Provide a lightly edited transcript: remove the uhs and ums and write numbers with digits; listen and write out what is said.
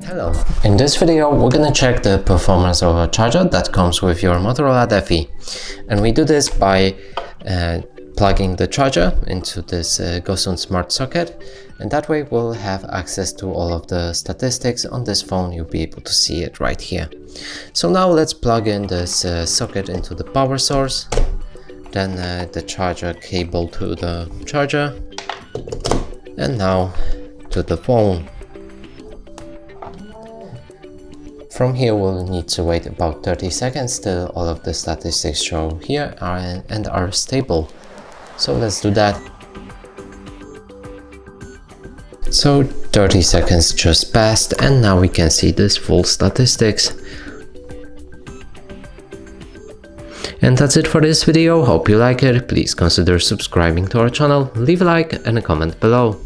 Hello, in this video we're gonna check the performance of a charger that comes with your Motorola Defy, and we do this by plugging the charger into this GoSoon smart socket, and that way we'll have access to all of the statistics on this phone. You'll be able to see it right here. So now let's plug in this socket into the power source, then the charger cable to the charger, and now to the phone. From here we'll need to wait about 30 seconds till all of the statistics show here and are stable. So let's do that. So 30 seconds just passed, and now we can see this full statistics. And that's it for this video. Hope you like it. Please consider subscribing to our channel, leave a like and a comment below.